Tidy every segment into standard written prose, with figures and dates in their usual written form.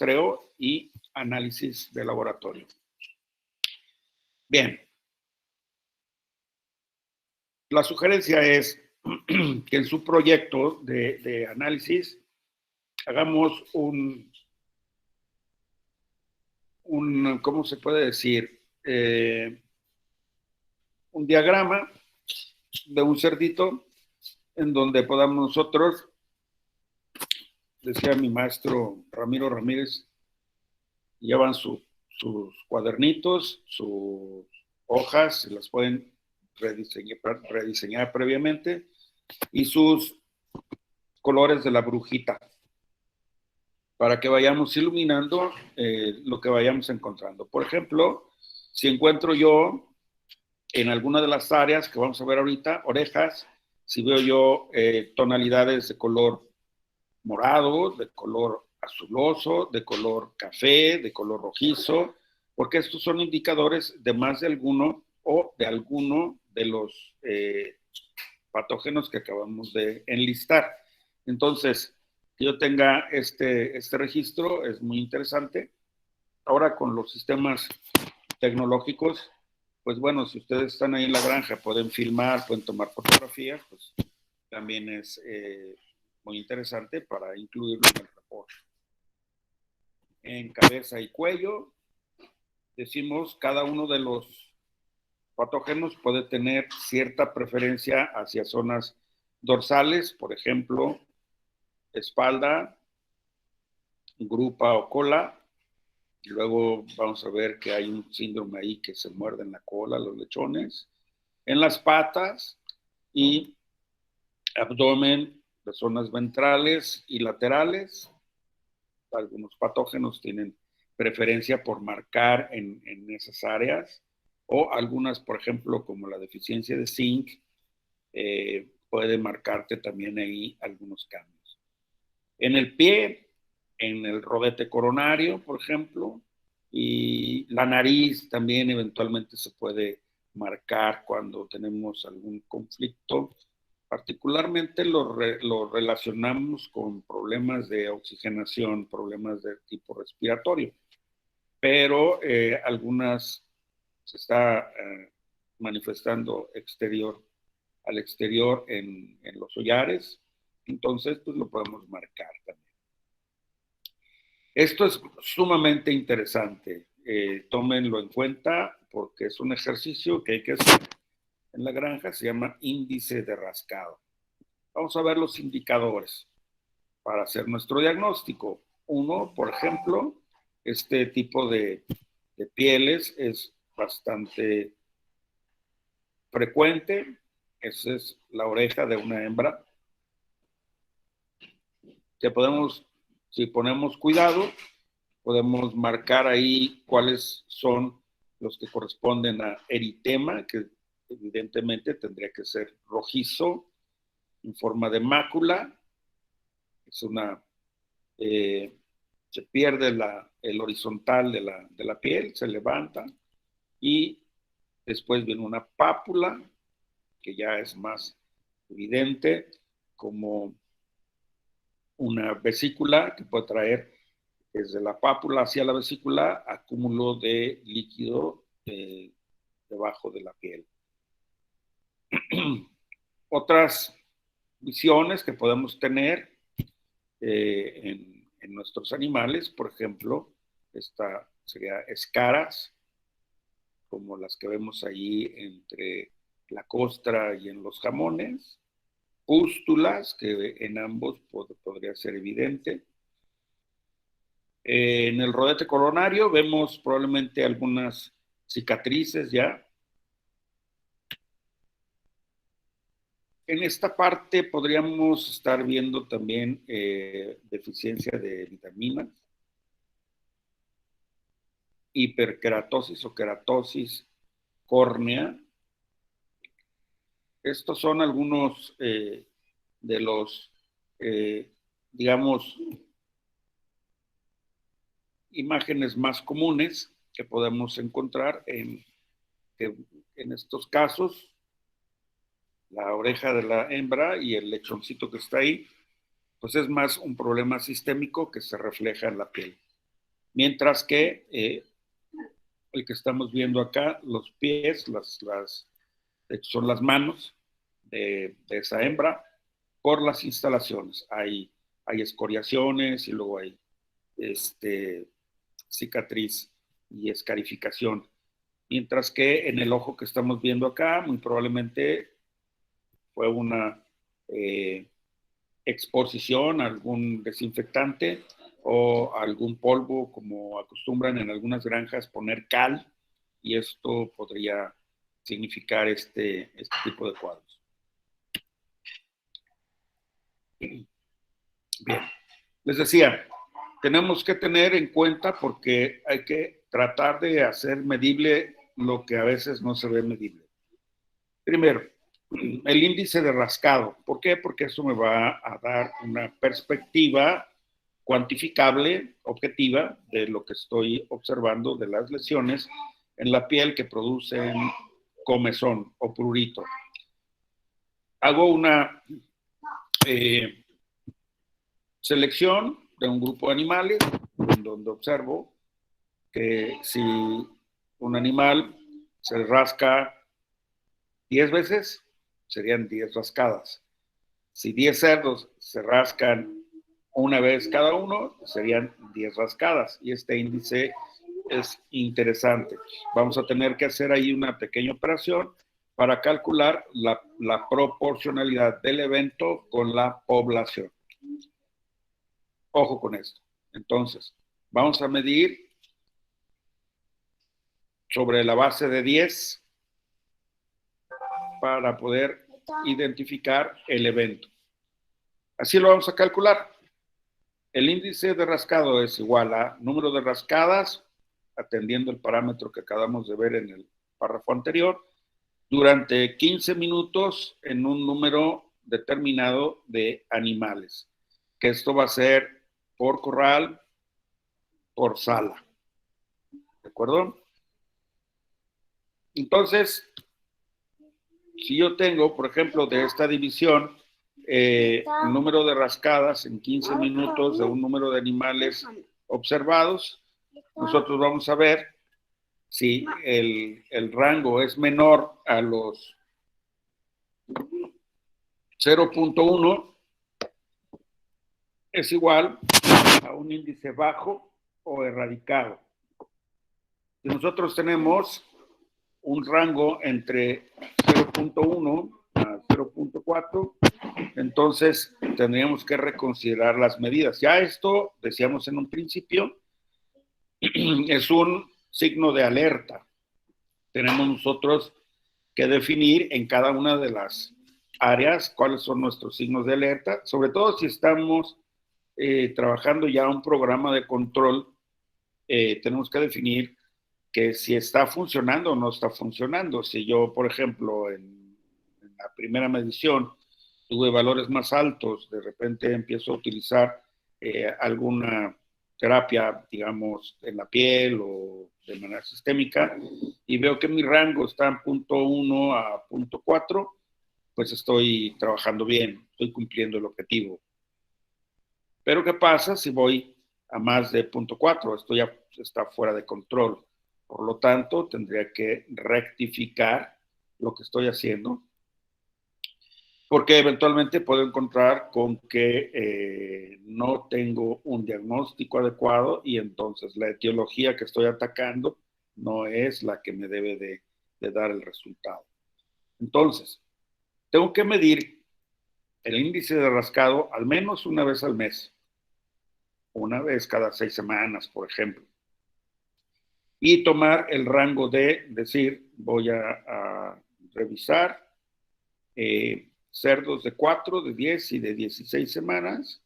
muestreo y análisis de laboratorio. Bien. La sugerencia es que en su proyecto de análisis hagamos ¿cómo se puede decir? Un diagrama de un cerdito en donde podamos nosotros, decía mi maestro Ramiro Ramírez, llevan sus cuadernitos, sus hojas, se las pueden rediseñar previamente, y sus colores de la brujita, para que vayamos iluminando lo que vayamos encontrando. Por ejemplo, si encuentro yo en alguna de las áreas que vamos a ver ahorita, orejas, si veo yo tonalidades de color morado, de color azuloso, de color café, de color rojizo, porque estos son indicadores de más de alguno o de alguno de los patógenos que acabamos de enlistar. Entonces, que yo tenga este registro es muy interesante. Ahora con los sistemas tecnológicos, pues bueno, si ustedes están ahí en la granja, pueden filmar, pueden tomar fotografías, pues también es muy interesante para incluirlo en el reporte. En cabeza y cuello, decimos, cada uno de los patógenos puede tener cierta preferencia hacia zonas dorsales, por ejemplo, espalda, grupa o cola. Y luego vamos a ver que hay un síndrome ahí que se muerde en la cola, los lechones. En las patas y abdomen, las zonas ventrales y laterales. Algunos patógenos tienen preferencia por marcar en esas áreas, o algunas, por ejemplo, como la deficiencia de zinc, puede marcarte también ahí algunos cambios. En el pie, en el rodete coronario, por ejemplo, y la nariz también eventualmente se puede marcar cuando tenemos algún conflicto. Particularmente lo relacionamos con problemas de oxigenación, problemas de tipo respiratorio, pero algunas se está manifestando al exterior en los hollares, entonces pues lo podemos marcar también. Esto es sumamente interesante, tómenlo en cuenta porque es un ejercicio que hay que hacer en la granja, se llama índice de rascado. Vamos a ver los indicadores para hacer nuestro diagnóstico. Uno, por ejemplo, este tipo de pieles es bastante frecuente. Esa es la oreja de una hembra. Que podemos, si ponemos cuidado, podemos marcar ahí cuáles son los que corresponden a eritema, que evidentemente tendría que ser rojizo, en forma de mácula. Es una, se pierde el horizontal de la piel, se levanta, y después viene una pápula, que ya es más evidente, como una vesícula que puede traer desde la pápula hacia la vesícula acúmulo de líquido debajo de la piel. Otras visiones que podemos tener en nuestros animales, por ejemplo, esta sería escaras, como las que vemos ahí entre la costra y en los jamones, pústulas, que en ambos podría ser evidente. En el rodete coronario vemos probablemente algunas cicatrices ya. En esta parte podríamos estar viendo también deficiencia de vitaminas, hiperkeratosis o keratosis córnea. Estos son algunos de los, digamos, imágenes más comunes que podemos encontrar en estos casos. La oreja de la hembra y el lechoncito que está ahí, pues es más un problema sistémico que se refleja en la piel. Mientras que el que estamos viendo acá, los pies, son las manos de esa hembra por las instalaciones. Hay escoriaciones y luego hay cicatriz y escarificación. Mientras que en el ojo que estamos viendo acá, muy probablemente fue una exposición a algún desinfectante o algún polvo, como acostumbran en algunas granjas poner cal, y esto podría significar este tipo de cuadros. Bien, les decía, tenemos que tener en cuenta porque hay que tratar de hacer medible lo que a veces no se ve medible. Primero, el índice de rascado. ¿Por qué? Porque eso me va a dar una perspectiva cuantificable, objetiva, de lo que estoy observando de las lesiones en la piel que producen comezón o prurito. Hago una selección de un grupo de animales en donde observo que si un animal se rasca 10 veces, serían 10 rascadas. Si 10 cerdos se rascan una vez cada uno, serían 10 rascadas. Y este índice es interesante. Vamos a tener que hacer ahí una pequeña operación para calcular la proporcionalidad del evento con la población. Ojo con esto. Entonces, vamos a medir sobre la base de 10 para poder identificar el evento. Así lo vamos a calcular. El índice de rascado es igual a número de rascadas, atendiendo el parámetro que acabamos de ver en el párrafo anterior, durante 15 minutos en un número determinado de animales, que esto va a ser por corral, por sala. ¿De acuerdo? Entonces, si yo tengo, por ejemplo, de esta división, el número de rascadas en 15 minutos de un número de animales observados, nosotros vamos a ver si el rango es menor a los 0.1, es igual a un índice bajo o erradicado. Si nosotros tenemos un rango entre 0.1 a 0.4, entonces tendríamos que reconsiderar las medidas. Ya esto, decíamos en un principio, es un signo de alerta. Tenemos nosotros que definir en cada una de las áreas cuáles son nuestros signos de alerta, sobre todo si estamos trabajando ya un programa de control, tenemos que definir que si está funcionando o no está funcionando. Si yo, por ejemplo, en la primera medición tuve valores más altos, de repente empiezo a utilizar alguna terapia, digamos, en la piel o de manera sistémica, y veo que mi rango está en 0.1 a 0.4, pues estoy trabajando bien, estoy cumpliendo el objetivo. Pero ¿qué pasa si voy a más de 0.4? Esto ya está fuera de control. Por lo tanto, tendría que rectificar lo que estoy haciendo, porque eventualmente puedo encontrar con que no tengo un diagnóstico adecuado y entonces la etiología que estoy atacando no es la que me debe de dar el resultado. Entonces, tengo que medir el índice de rascado al menos una vez al mes, una vez cada 6 semanas, por ejemplo, y tomar el rango de decir, voy a revisar cerdos de 4, de 10 y de 16 semanas,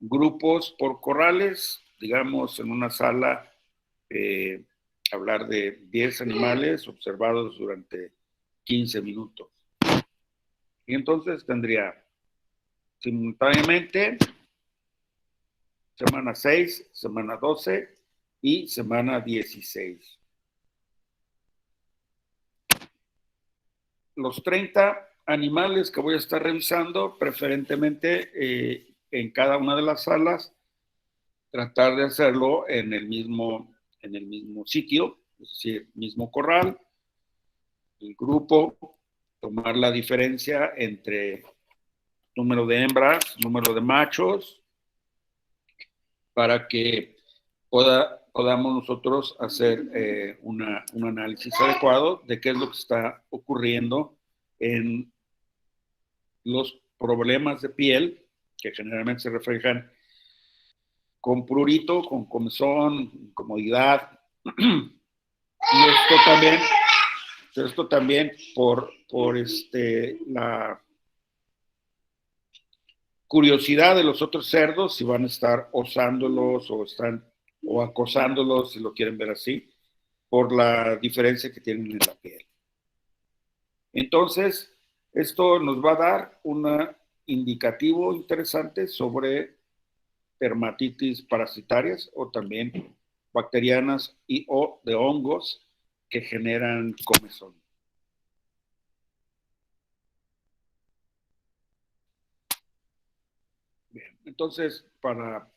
grupos por corrales, digamos en una sala, hablar de 10 animales observados durante 15 minutos. Y entonces tendría simultáneamente semana 6, semana 12 y semana 16. Los 30 animales que voy a estar revisando, preferentemente en cada una de las salas, tratar de hacerlo en el mismo sitio, es decir, mismo corral, el grupo, tomar la diferencia entre número de hembras, número de machos, para que podamos nosotros hacer un análisis adecuado de qué es lo que está ocurriendo en los problemas de piel, que generalmente se reflejan con prurito, con comezón, incomodidad. Y esto también por la curiosidad de los otros cerdos, si van a estar osándolos o acosándolos, si lo quieren ver así, por la diferencia que tienen en la piel. Entonces, esto nos va a dar un indicativo interesante sobre dermatitis parasitarias o también bacterianas o de hongos que generan comezón. Bien, entonces, para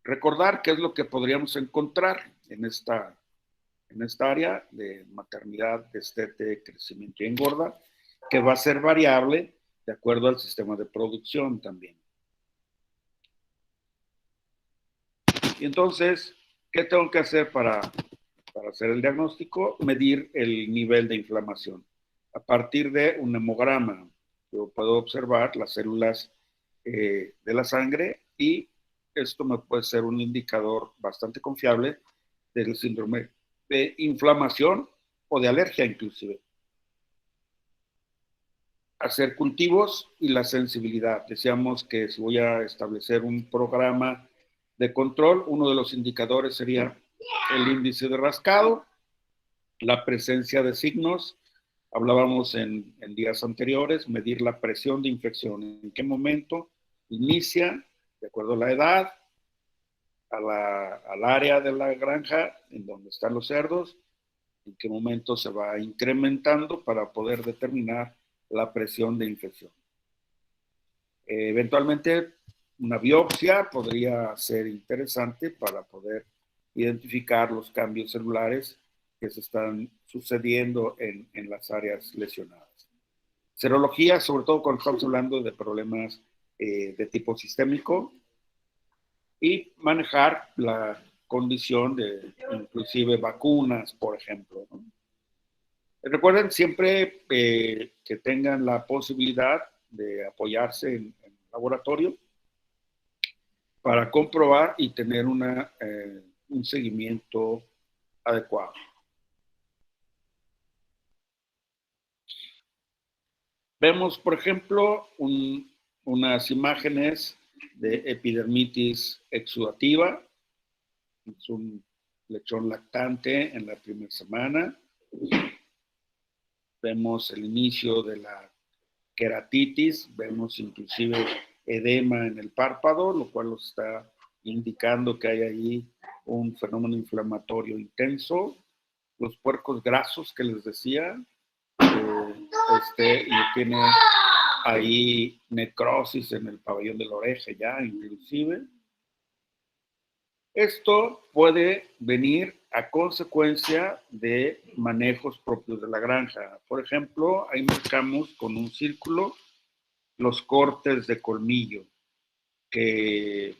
recordar qué es lo que podríamos encontrar en esta área de maternidad, destete, crecimiento y engorda, que va a ser variable de acuerdo al sistema de producción también. Y entonces, ¿qué tengo que hacer para hacer el diagnóstico? Medir el nivel de inflamación. A partir de un hemograma, yo puedo observar las células de la sangre y esto me puede ser un indicador bastante confiable del síndrome de inflamación o de alergia inclusive. Hacer cultivos y la sensibilidad. Decíamos que si voy a establecer un programa de control, uno de los indicadores sería el índice de rascado, la presencia de signos. Hablábamos en días anteriores, medir la presión de infección, en qué momento inicia, de acuerdo a la edad, al área de la granja en donde están los cerdos, en qué momento se va incrementando para poder determinar la presión de infección. Eventualmente, una biopsia podría ser interesante para poder identificar los cambios celulares que se están sucediendo en las áreas lesionadas. Serología, sobre todo cuando estamos hablando de problemas de tipo sistémico, y manejar la condición de inclusive vacunas, por ejemplo, ¿no? Recuerden siempre que tengan la posibilidad de apoyarse en el laboratorio para comprobar y tener un seguimiento adecuado. Vemos, por ejemplo, unas imágenes de epidermitis exudativa. Es un lechón lactante en la primera semana. Vemos el inicio de la queratitis, vemos inclusive edema en el párpado, lo cual nos está indicando que hay ahí un fenómeno inflamatorio intenso. Los puercos grasos que les decía, y tiene ahí necrosis en el pabellón de la oreja ya inclusive. Esto puede venir a consecuencia de manejos propios de la granja. Por ejemplo, ahí marcamos con un círculo los cortes de colmillo, que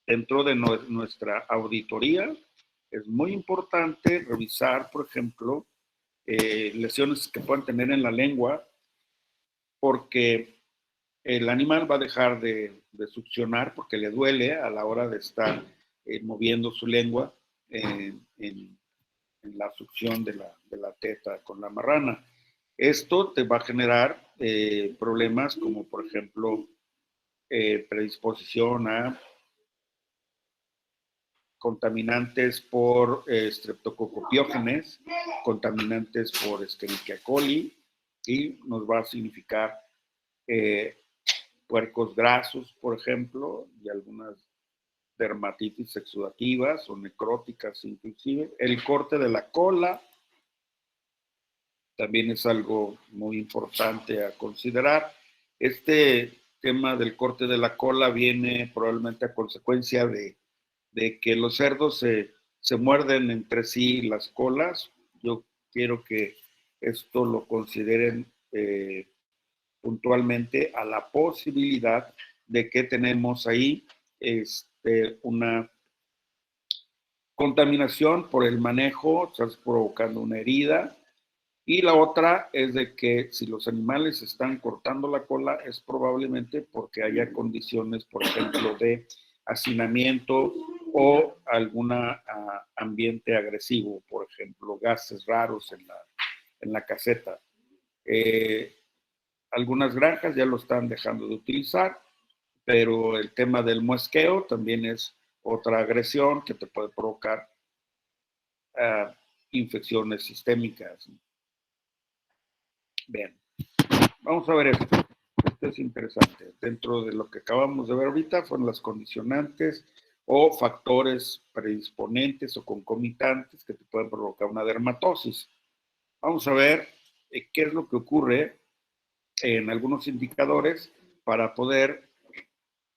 dentro de nuestra auditoría es muy importante revisar, por ejemplo, lesiones que puedan tener en la lengua, porque el animal va a dejar de succionar porque le duele a la hora de estar moviendo su lengua en la succión de la teta con la marrana. Esto te va a generar problemas como, por ejemplo, predisposición a contaminantes por streptococcus, contaminantes por Escherichia coli, y nos va a significar puercos grasos, por ejemplo, y algunas dermatitis exudativas o necróticas inclusive. El corte de la cola también es algo muy importante a considerar. Este tema del corte de la cola viene probablemente a consecuencia de de que los cerdos se muerden entre sí las colas. Yo quiero que esto lo consideren puntualmente a la posibilidad de que tenemos ahí una contaminación por el manejo, estás provocando una herida. Y la otra es de que si los animales están cortando la cola es probablemente porque haya condiciones, por ejemplo, de hacinamiento o algún ambiente agresivo, por ejemplo, gases raros en la caseta. Algunas granjas ya lo están dejando de utilizar, pero el tema del muesqueo también es otra agresión que te puede provocar infecciones sistémicas. Bien, vamos a ver esto. Esto es interesante. Dentro de lo que acabamos de ver ahorita fueron las condicionantes o factores predisponentes o concomitantes que te pueden provocar una dermatosis. Vamos a ver qué es lo que ocurre en algunos indicadores para poder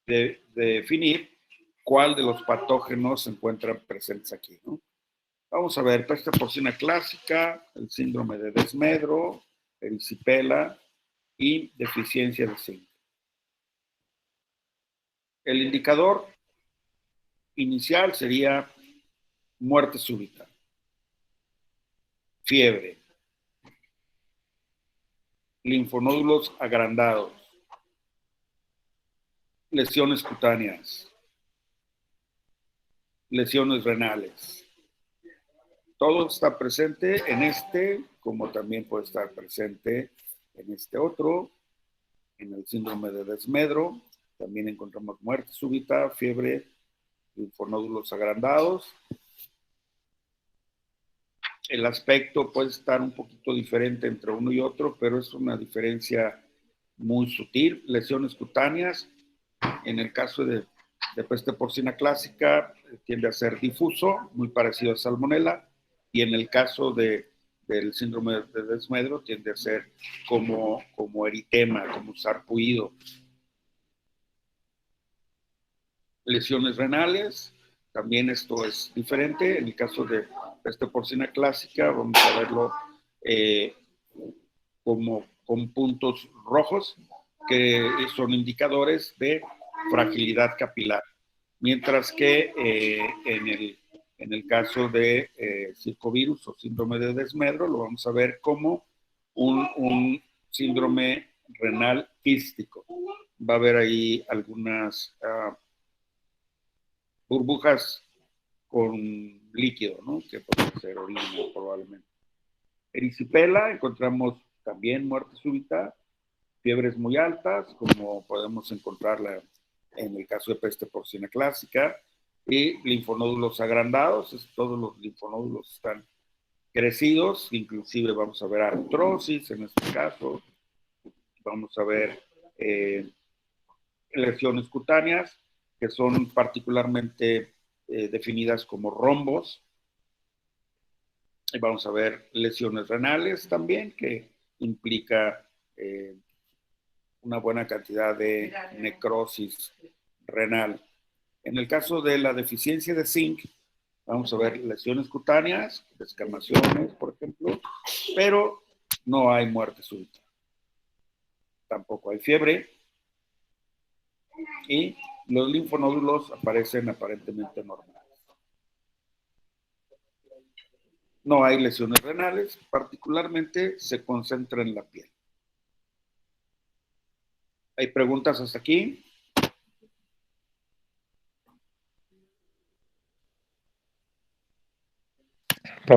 definir cuál de los patógenos se encuentran presentes aquí, ¿no? Vamos a ver, peste porcina clásica, el síndrome de Desmedro, erisipela y deficiencia de zinc. El indicador inicial sería muerte súbita, fiebre, linfonódulos agrandados, lesiones cutáneas, lesiones renales. Todo está presente en este, como también puede estar presente en este otro, en el síndrome de Desmedro. También encontramos muerte súbita, fiebre, linfonódulos agrandados. El aspecto puede estar un poquito diferente entre uno y otro, pero es una diferencia muy sutil. Lesiones cutáneas, en el caso de peste porcina clásica, tiende a ser difuso, muy parecido a salmonela, y en el caso del síndrome de Desmedro tiende a ser como eritema, como sarpullido. Lesiones renales, también esto es diferente. En el caso de peste porcina clásica, vamos a verlo como con puntos rojos, que son indicadores de fragilidad capilar. Mientras que en el caso de circovirus o síndrome de Desmedro, lo vamos a ver como un síndrome renal quístico. Va a haber ahí algunas burbujas con líquido, ¿no? Que puede ser orina probablemente. Erisipela, encontramos también muerte súbita, fiebres muy altas, como podemos encontrarla en el caso de peste porcina clásica, y linfonódulos agrandados, todos los linfonódulos están crecidos, inclusive vamos a ver artrosis en este caso, vamos a ver lesiones cutáneas, que son particularmente definidas como rombos. Y vamos a ver lesiones renales también, que implica una buena cantidad de necrosis renal. En el caso de la deficiencia de zinc, vamos a ver lesiones cutáneas, descamaciones, por ejemplo, pero no hay muerte súbita. Tampoco hay fiebre y los linfonódulos aparecen aparentemente normales. No hay lesiones renales, particularmente se concentra en la piel. ¿Hay preguntas hasta aquí?